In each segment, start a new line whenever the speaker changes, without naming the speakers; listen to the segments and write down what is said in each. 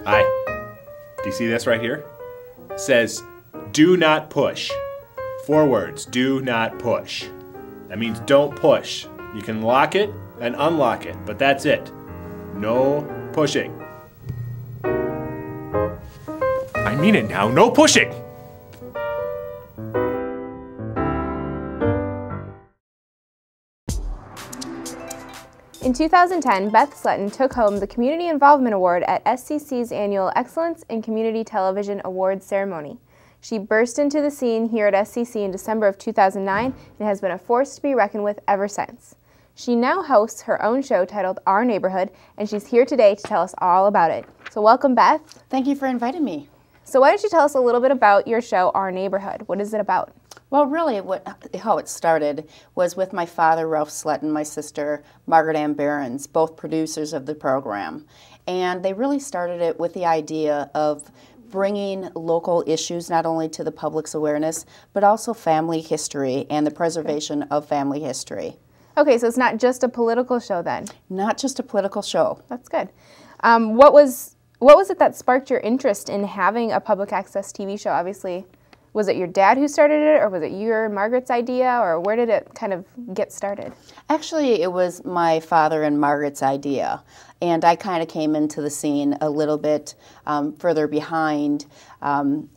Hi. Do you see this right here? It says, do not push. 4 words, do not push. That means don't push. You can lock it and unlock it, but that's it. No pushing. I mean it now, no pushing!
In 2010, Beth Sletten took home the Community Involvement Award at SCC's annual Excellence in Community Television Awards ceremony. She burst into the scene here at SCC in December of 2009 and has been a force to be reckoned with ever since. She now hosts her own show titled Our Neighborhood, and she's here today to tell us all about it. So welcome, Beth.
Thank you for inviting me.
So why don't you tell us a little bit about your show, Our Neighborhood? What is it about?
Well, really, how it started was with my father, Ralph Sletten, my sister, Margaret Ann Behrens, both producers of the program. And they really started it with the idea of bringing local issues not only to the public's awareness, but also family history and the preservation of family history.
Okay, so it's not just a political show then?
Not just a political show.
That's good. What was it that sparked your interest in having a public access TV show? Obviously, was it your dad who started it, or was it your and Margaret's idea, or where did it kind of get started? Actually,
it was my father and Margaret's idea, and I kind of came into the scene a little bit further behind.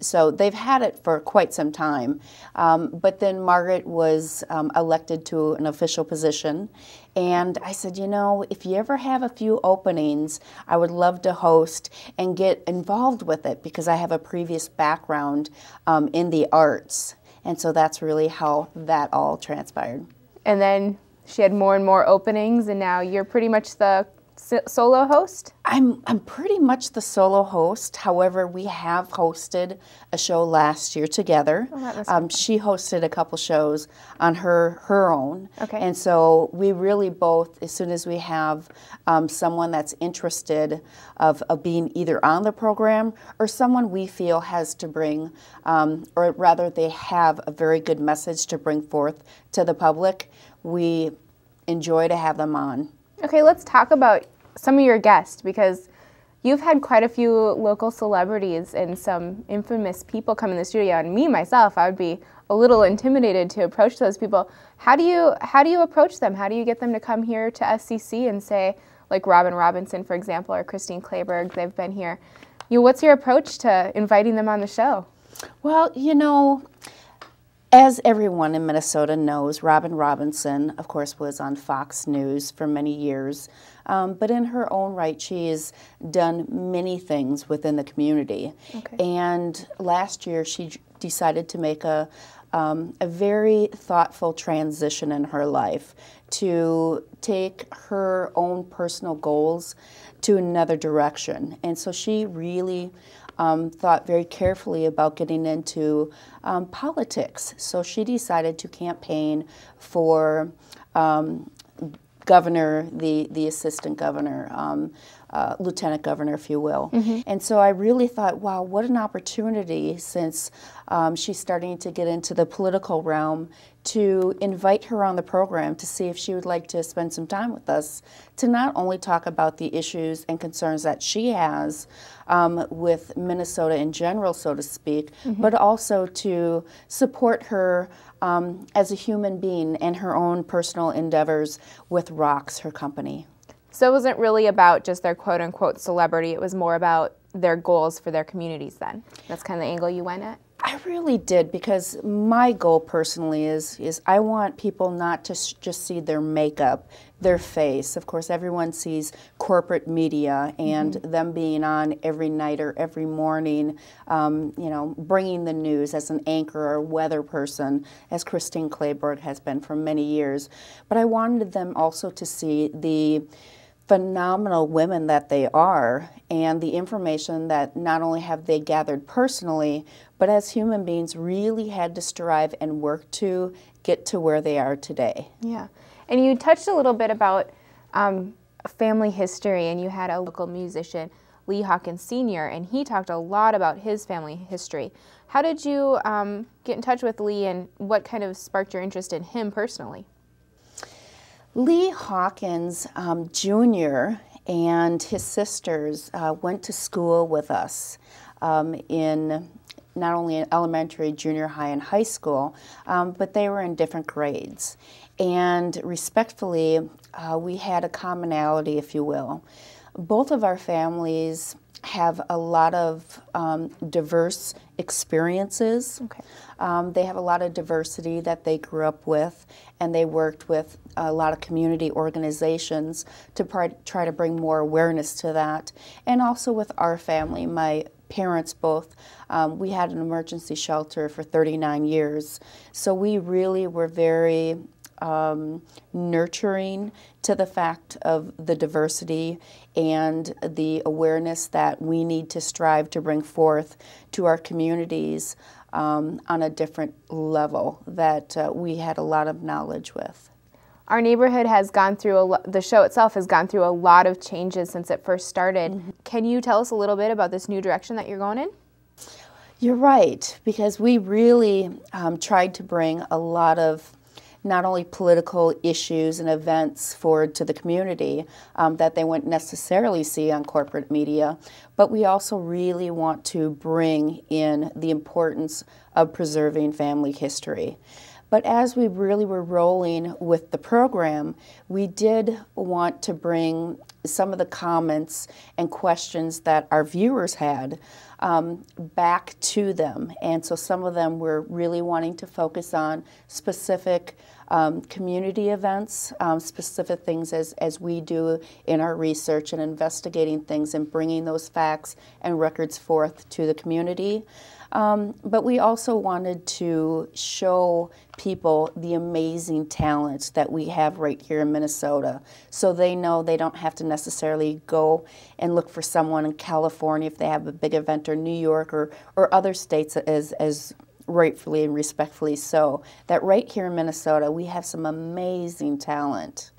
So they've had it for quite some time, but then Margaret was elected to an official position, and I said, you know, if you ever have a few openings, I would love to host and get involved with it because I have a previous background in the arts. And so that's really how that all transpired.
And then she had more and more openings, and now you're pretty much the solo host?
I'm pretty much the solo host. However, we have hosted a show last year together.
Oh,
she hosted a couple shows on her own.
Okay.
And so we really both, as soon as we have someone that's interested of being either on the program or someone we feel has to bring, or rather they have a very good message to bring forth to the public, we enjoy to have them on.
Okay, let's talk about some of your guests, because you've had quite a few local celebrities and some infamous people come in the studio, and me, myself, I would be a little intimidated to approach those people. How do you approach them? How do you get them to come here to SCC and say, like Robin Robinson, for example, or Christine Kleberg, they've been here. What's your approach to inviting them on the show?
Well, you know, as everyone in Minnesota knows, Robin Robinson, of course, was on Fox News for many years, but in her own right, she has done many things within the community.
Okay.
And last year, she decided to make a very thoughtful transition in her life to take her own personal goals to another direction. And so she really thought very carefully about getting into politics. So she decided to campaign for governor, the assistant governor, lieutenant governor, if you will.
Mm-hmm.
And so I really thought, wow, what an opportunity, since she's starting to get into the political realm, to invite her on the program to see if she would like to spend some time with us to not only talk about the issues and concerns that she has with Minnesota in general, so to speak,
mm-hmm.
but also to support her as a human being and her own personal endeavors with Rocks, her company.
So it wasn't really about just their quote-unquote celebrity, it was more about their goals for their communities then? That's kind of the angle you went at?
I really did, because my goal personally is I want people not to just see their makeup, their face. Of course, everyone sees corporate media and
mm-hmm.
them being on every night or every morning, you know, bringing the news as an anchor or weather person, as Christine Kleberg has been for many years. But I wanted them also to see the phenomenal women that they are, and the information that not only have they gathered personally, but as human beings really had to strive and work to get to where they are today.
Yeah, and you touched a little bit about family history, and you had a local musician, Lee Hawkins Sr., and he talked a lot about his family history. How did you get in touch with Lee, and what kind of sparked your interest in him personally?
Lee Hawkins Jr. and his sisters went to school with us in not only in elementary, junior high, and high school, but they were in different grades. And respectfully, we had a commonality, if you will. Both of our families have a lot of diverse experiences.
Okay.
They have a lot of diversity that they grew up with, and they worked with a lot of community organizations to try to bring more awareness to that. And also with our family, my parents both, we had an emergency shelter for 39 years. So we really were very nurturing to the fact of the diversity and the awareness that we need to strive to bring forth to our communities on a different level that we had a lot of knowledge with.
Our neighborhood has gone through, the show itself has gone through a lot of changes since it first started. Mm-hmm. Can you tell us a little bit about this new direction that you're going in?
You're right, because we really tried to bring a lot of not only political issues and events forward to the community that they wouldn't necessarily see on corporate media, but we also really want to bring in the importance of preserving family history. But as we really were rolling with the program, we did want to bring some of the comments and questions that our viewers had back to them. And so some of them were really wanting to focus on specific community events, specific things as we do in our research and investigating things and bringing those facts and records forth to the community. But we also wanted to show people the amazing talent that we have right here in Minnesota, so they know they don't have to necessarily go and look for someone in California if they have a big event, or New York, or other states as rightfully and respectfully so. That right here in Minnesota, we have some amazing talent.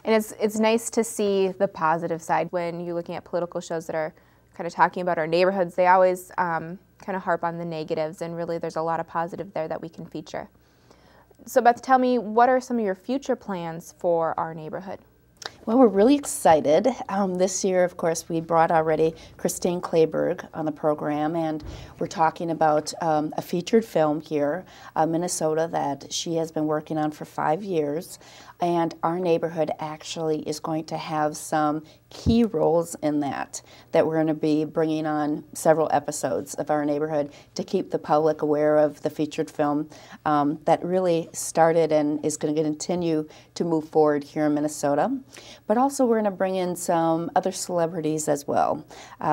And it's nice to see the positive side when you're looking at political shows that are kind of talking about our neighborhoods. They always kind of harp on the negatives, and really there's a lot of positive there that we can feature. So Beth, tell me, what are some of your future plans for our neighborhood?
Well, we're really excited. This year, of course, we brought already Christine Kleberg on the program, and we're talking about a featured film here, Minnesota, that she has been working on for 5 years. And our neighborhood actually is going to have some key roles in that we're going to be bringing on several episodes of our neighborhood to keep the public aware of the featured film that really started and is going to continue to move forward here in Minnesota. But also we're going to bring in some other celebrities as well.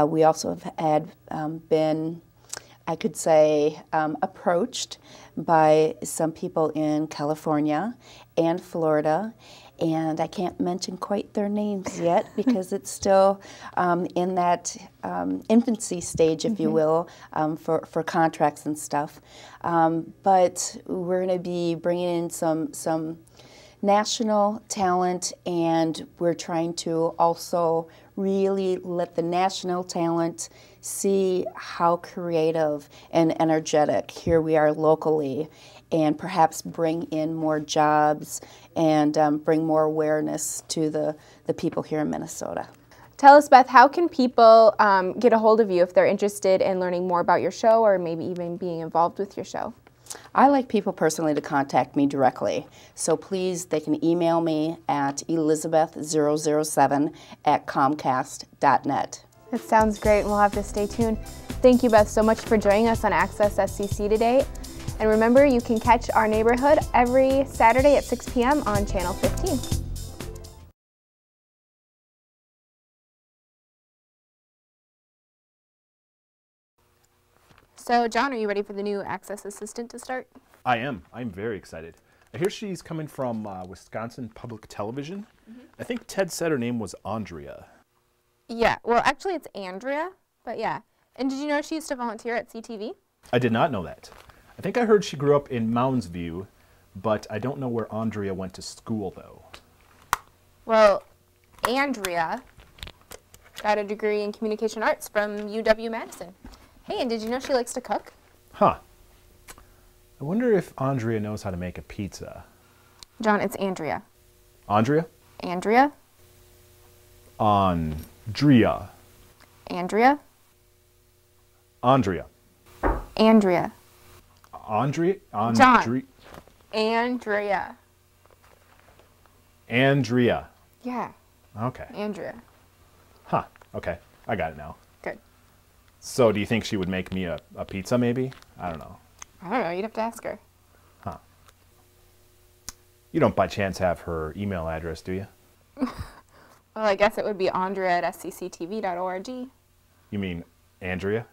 We also have had been, I could say, approached by some people in California and Florida, and I can't mention quite their names yet because it's still in that infancy stage, if you will, for contracts and stuff. But we're going to be bringing in some national talent, and we're trying to also really let the national talent see how creative and energetic here we are locally, and perhaps bring in more jobs and bring more awareness to the people here in Minnesota.
Tell us, Beth, how can people get a hold of you if they're interested in learning more about your show, or maybe even being involved with your show?
I like people personally to contact me directly, so please, they can email me at elizabeth007@comcast.net.
That sounds great, and we'll have to stay tuned. Thank you, Beth, so much for joining us on Access SCC today. And remember, you can catch Our Neighborhood every Saturday at 6 p.m. on Channel 15. So, John, are you ready for the new Access Assistant to start?
I am. I'm very excited. I hear she's coming from Wisconsin Public Television. I think Ted said her name was Andrea.
Yeah, well, actually it's Andrea, but yeah. And did you know she used to volunteer at CTV?
I did not know that. I think I heard she grew up in Mounds View, but I don't know where Andrea went to school, though.
Well, Andrea got a degree in communication arts from UW-Madison. Hey, and did you know she likes to cook?
Huh. I wonder if Andrea knows how to make a pizza.
John, it's Andrea.
Andrea?
Andrea?
Andrea.
Andrea?
Andrea.
Andrea.
Andrea?
John. Andrea.
Andrea.
Yeah.
Okay.
Andrea.
Huh. Okay. I got it now.
Good.
So do you think she would make me a pizza maybe? I don't know.
I don't know. You'd have to ask her.
Huh. You don't by chance have her email address, do you?
Well, I guess it would be andrea@scctv.org.
You mean Andrea?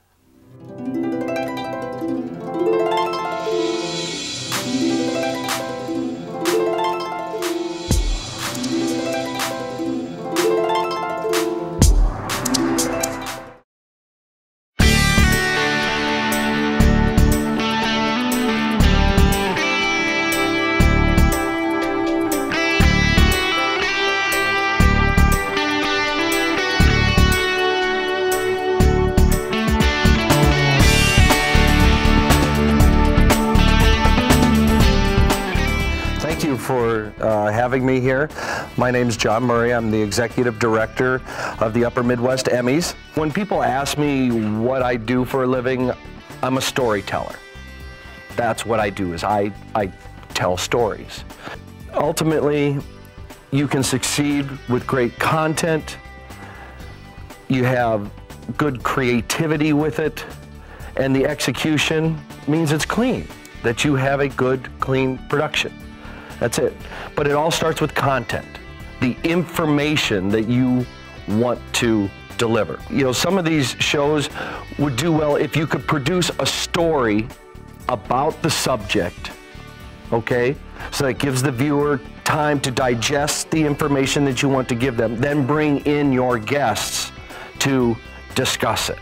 Thank you for having me here. My name's John Murray. I'm the Executive Director of the Upper Midwest Emmys. When people ask me what I do for a living, I'm a storyteller. That's what I do, is I tell stories. Ultimately, you can succeed with great content. You have good creativity with it, and the execution means it's clean, that you have a good, clean production. That's it. But it all starts with content, the information that you want to deliver. You know, some of these shows would do well if you could produce a story about the subject, okay? So that gives the viewer time to digest the information that you want to give them, then bring in your guests to discuss it.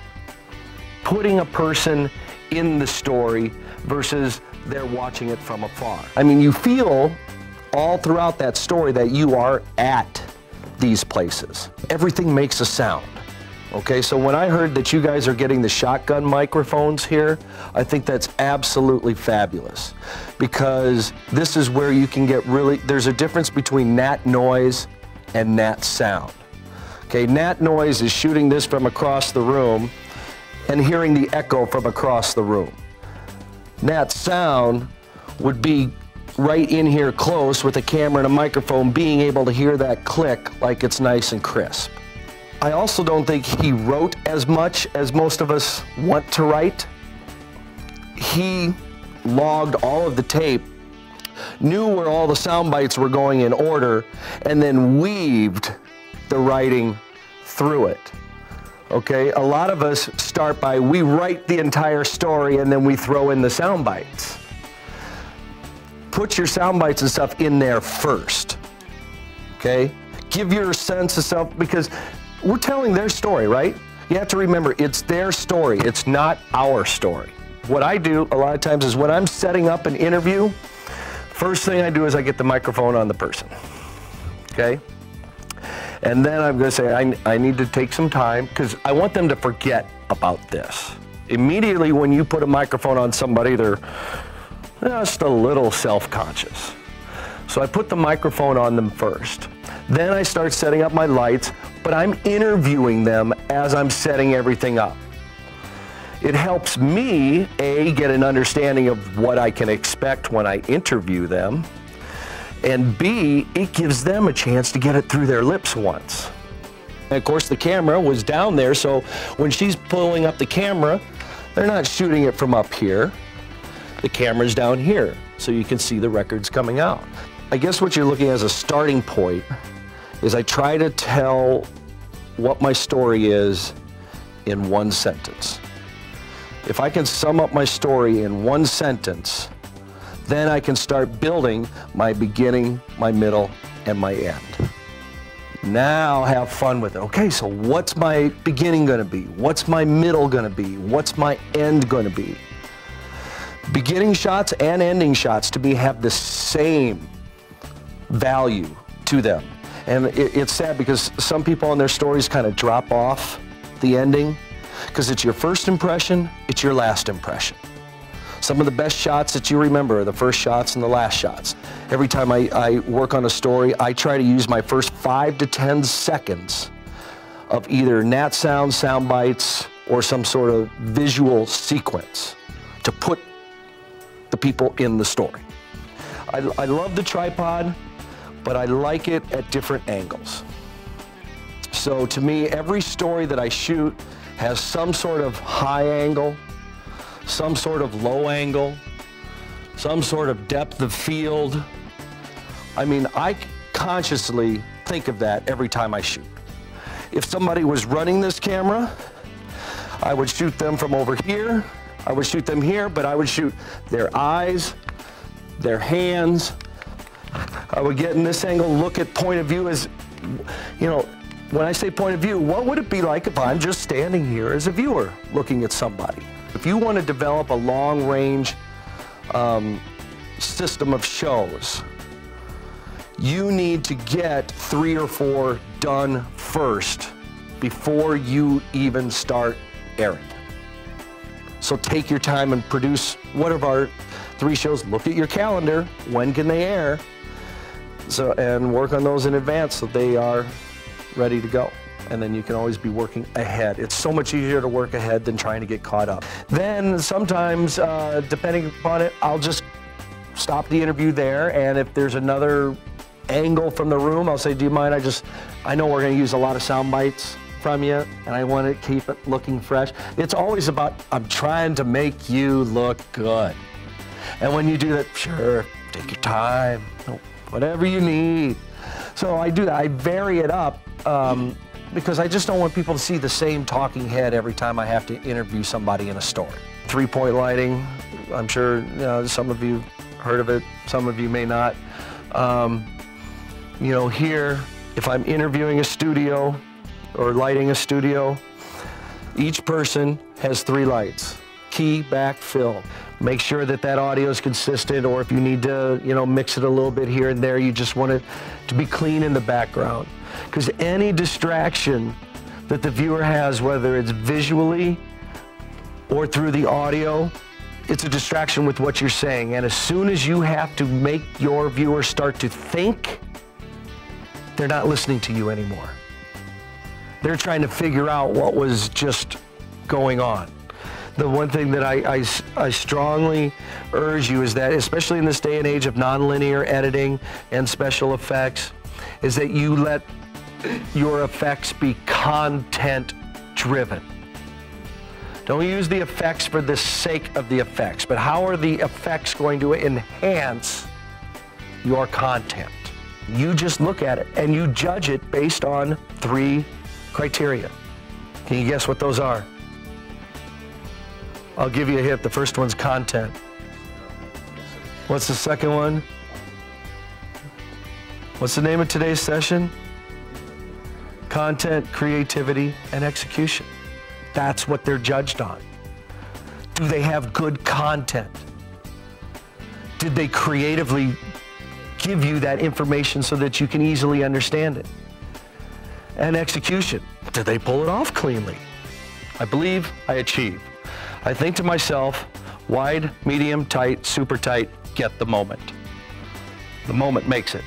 Putting a person in the story versus they're watching it from afar. I mean, you feel all throughout that story that you are at these places. Everything makes a sound. Okay, so when I heard that you guys are getting the shotgun microphones here, I think that's absolutely fabulous, because this is where you can get really, there's a difference between nat noise and nat sound. Okay, nat noise is shooting this from across the room and hearing the echo from across the room. Nat sound would be right in here close with a camera and a microphone, being able to hear that click like it's nice and crisp. I also don't think he wrote as much as most of us want to write. He logged all of the tape, knew where all the sound bites were going in order, and then weaved the writing through it. Okay, a lot of us start by, we write the entire story and then we throw in the sound bites. Put your sound bites and stuff in there first, okay? Give your sense of self, because we're telling their story, right? You have to remember, it's their story, it's not our story. What I do a lot of times is when I'm setting up an interview, first thing I do is I get the microphone on the person, okay? And then I'm gonna say, I need to take some time, because I want them to forget about this. Immediately when you put a microphone on somebody, they're just a little self-conscious. So I put the microphone on them first. Then I start setting up my lights, but I'm interviewing them as I'm setting everything up. It helps me, A, get an understanding of what I can expect when I interview them, and B, it gives them a chance to get it through their lips once. And of course the camera was down there, so when she's pulling up the camera, they're not shooting it from up here. The camera's down here, so you can see the records coming out. I guess what you're looking at as a starting point is I try to tell what my story is in one sentence. If I can sum up my story in one sentence, then I can start building my beginning, my middle, and my end. Now have fun with it. Okay, so what's my beginning gonna be? What's my middle gonna be? What's my end gonna be? Beginning shots and ending shots to me have the same value to them. And it's sad because some people in their stories kind of drop off the ending, because it's your first impression, it's your last impression. Some of the best shots that you remember are the first shots and the last shots. Every time I work on a story, I try to use my first 5 to 10 seconds of either nat sounds, sound bites, or some sort of visual sequence to put the people in the story. I love the tripod, but I like it at different angles. So to me, every story that I shoot has some sort of high angle, some sort of low angle, some sort of depth of field. I mean, I consciously think of that every time I shoot. If somebody was running this camera, I would shoot them from over here, I would shoot them here, but I would shoot their eyes, their hands. I would get in this angle, look at point of view as, you know, when I say point of view, what would it be like if I'm just standing here as a viewer looking at somebody? If you want to develop a long-range system of shows, you need to get 3 or 4 done first before you even start airing. So take your time and produce one of our 3 shows. Look at your calendar, when can they air? So, and work on those in advance so they are ready to go. And then you can always be working ahead. It's so much easier to work ahead than trying to get caught up. Then sometimes, depending upon it, I'll just stop the interview there, and if there's another angle from the room, I'll say, do you mind, I know we're gonna use a lot of sound bites from you, and I want to keep it looking fresh. It's always about, I'm trying to make you look good. And when you do that, sure, take your time, whatever you need. So I do that, I vary it up, because I just don't want people to see the same talking head every time I have to interview somebody in a story. 3-point lighting, I'm sure some of you heard of it, some of you may not. You know, here, if I'm interviewing a studio or lighting a studio, each person has 3 lights. Key, back, fill. Make sure that that audio is consistent, or if you need to, you know, mix it a little bit here and there, you just want it to be clean in the background. Because any distraction that the viewer has, whether it's visually or through the audio, it's a distraction with what you're saying. And as soon as you have to make your viewer start to think, they're not listening to you anymore. They're trying to figure out what was just going on. The one thing that I strongly urge you is that, especially in this day and age of nonlinear editing and special effects, is that you let your effects be content driven. Don't use the effects for the sake of the effects, but how are the effects going to enhance your content? You just look at it and you judge it based on 3 criteria. Can you guess what those are? I'll give you a hint. The first one's content. What's the second one? What's the name of today's session? Content, creativity, and execution. That's what they're judged on. Do they have good content? Did they creatively give you that information so that you can easily understand it? And execution. Did they pull it off cleanly? I believe I achieve. I think to myself, wide, medium, tight, super tight, get the moment. The moment makes it.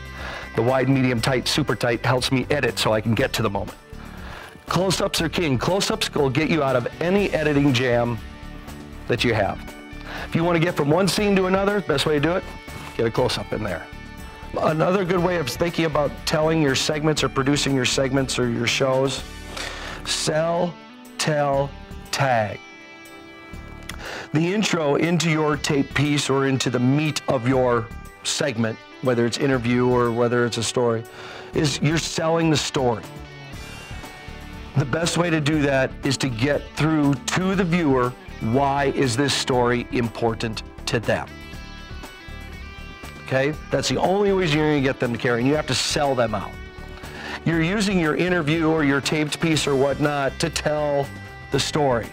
The wide, medium, tight, super tight helps me edit so I can get to the moment. Close-ups are king. Close-ups will get you out of any editing jam that you have. If you want to get from one scene to another, best way to do it, get a close-up in there. Another good way of thinking about telling your segments or producing your segments or your shows, sell, tell, tag. The intro into your tape piece or into the meat of your segment, whether it's interview or whether it's a story, is you're selling the story. The best way to do that is to get through to the viewer, why is this story important to them? Okay? That's the only way you're going to get them to care, and you have to sell them out. You're using your interview or your taped piece or whatnot to tell the story.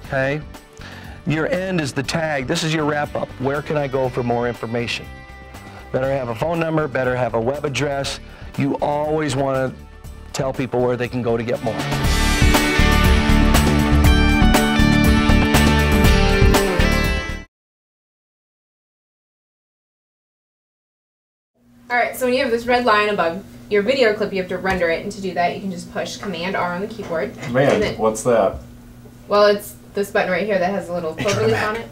Okay? Your end is the tag. This is your wrap-up. Where can I go for more information? Better have a phone number, better have a web address. You always want to tell people where they can go to get more.
All right, so when you have this red line above your video clip, you have to render it, and to do that, you can just push Command R on the keyboard.
Command, what's that?
Well, it's this button right here that has a little cloverleaf on it.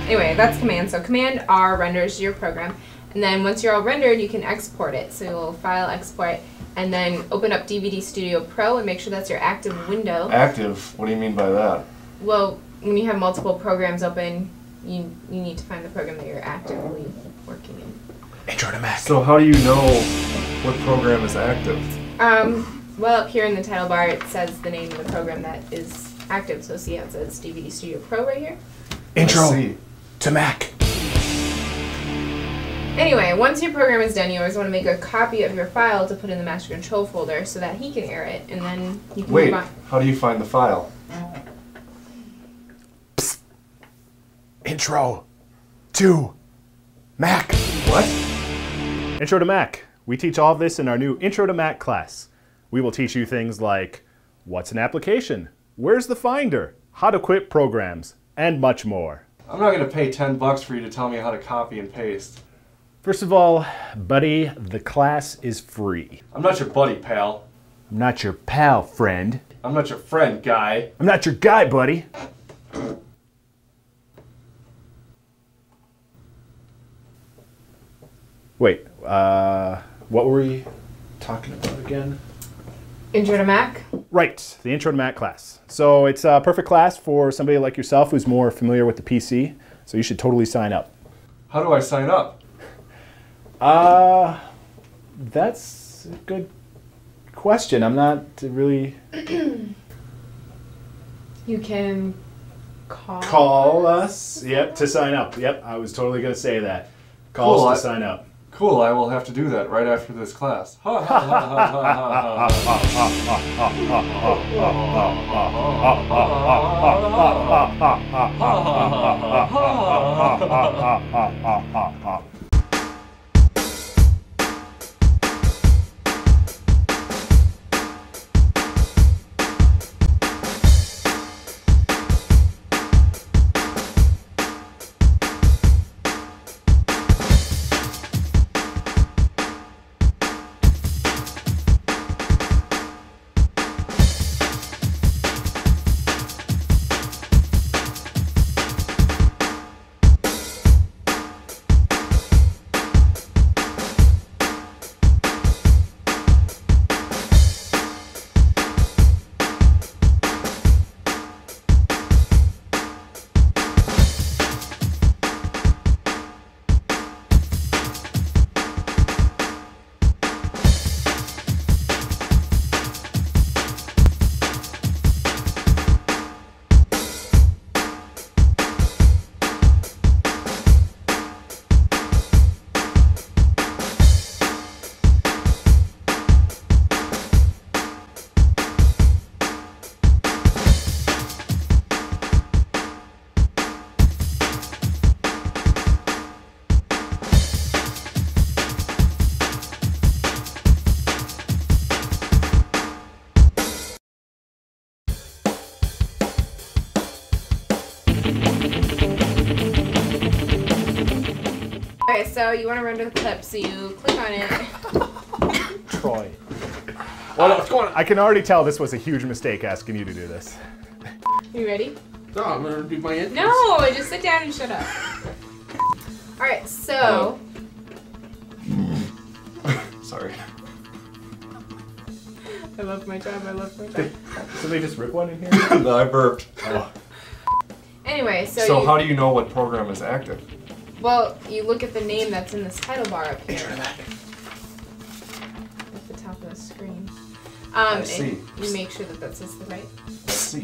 Anyway, that's Command. So Command R renders your program, and then once you're all rendered, you can export it. So you'll file export, and then open up DVD Studio Pro and make sure that's your active window.
Active? What do you mean by that?
Well, when you have multiple programs open, you need to find the program that you're actively working in.
Intro to Mac.
So how do you know what program is active?
Well, up here in the title bar, it says the name of the program that is active. So see how it says DVD Studio Pro right here?
Intro to Mac.
Anyway, once your program is done, you always want to make a copy of your file to put in the master control folder so that he can air it, and then you can
Wait,
move on.
how do you find the file?
Psst. Intro to Mac.
What?
Intro to Mac. We teach all of this in our new Intro to Mac class. We will teach you things like what's an application, where's the Finder, how to quit programs, and much more.
I'm not going to pay $10 for you to tell me how to copy and paste.
First of all, buddy, the class is free.
I'm not your buddy, pal.
I'm not your pal, friend.
I'm not your friend, guy.
I'm not your guy, buddy. Wait, what were we talking about again?
Intro to Mac?
Right, the Intro to Mac class. So it's a perfect class for somebody like yourself who's more familiar with the PC, so you should totally sign up.
How do I sign up?
That's a good question. I'm not really...
You can call...
Call us, yep, to sign up. Yep, I was totally going to say that. Call
Cool,
us to sign up.
Cool, I will have to do that right after this class. Ha ha ha ha ha ha.
Okay, so you want to render the clip, so you click on it.
Troy. Well, what's going on? I can already tell this was a huge mistake asking you to do this.
You ready?
No, I'm gonna do my intro.
No, just sit down and shut up. Alright, so...
Sorry.
I love my job, I love my job.
Did somebody just rip one in here?
No, I burped.
Oh.
Anyway, so
So how do you know what program is active?
well, you look at the name that's in this title bar up here.
Intro to Mac.
At the top of the screen.
see.
And you make sure that that says the right.
Let's see.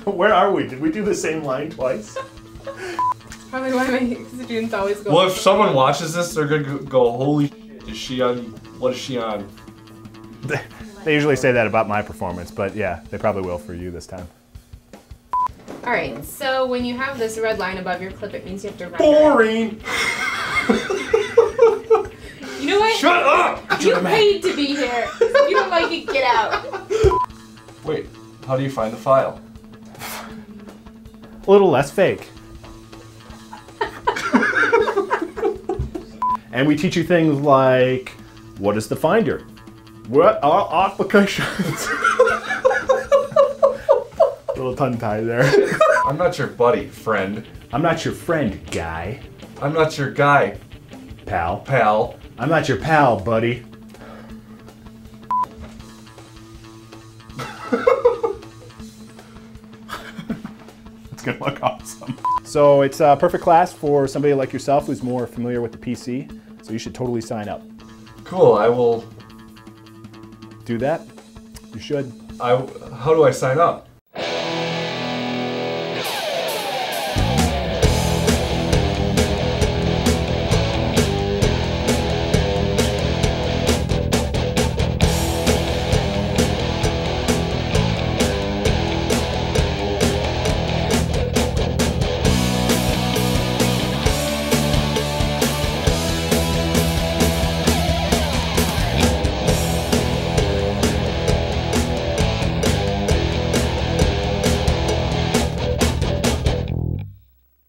Where are we? Did we do the same line twice?
Probably why my students always go.
Well, if someone watches this, they're gonna go, "Holy shit, is she on? What is she on?"
They usually say that about my performance, but yeah, they probably will for you this time.
Alright, so when you have this red line above your clip, it means you have to render
Boring.
it. You know what?
Shut up.
You paid to be here. If you don't like it, get out.
Wait, how do you find the file?
A little less fake. And we teach you things like What is the Finder? What are applications? Little tongue tie there.
I'm not your buddy, friend.
I'm not your friend, guy.
I'm not your guy,
Pal.
pal.
I'm not your pal, buddy. It's gonna look awesome. So it's a perfect class for somebody like yourself who's more familiar with the PC. So you should totally sign up.
Cool, I will.
Do that. You should.
How do I sign up?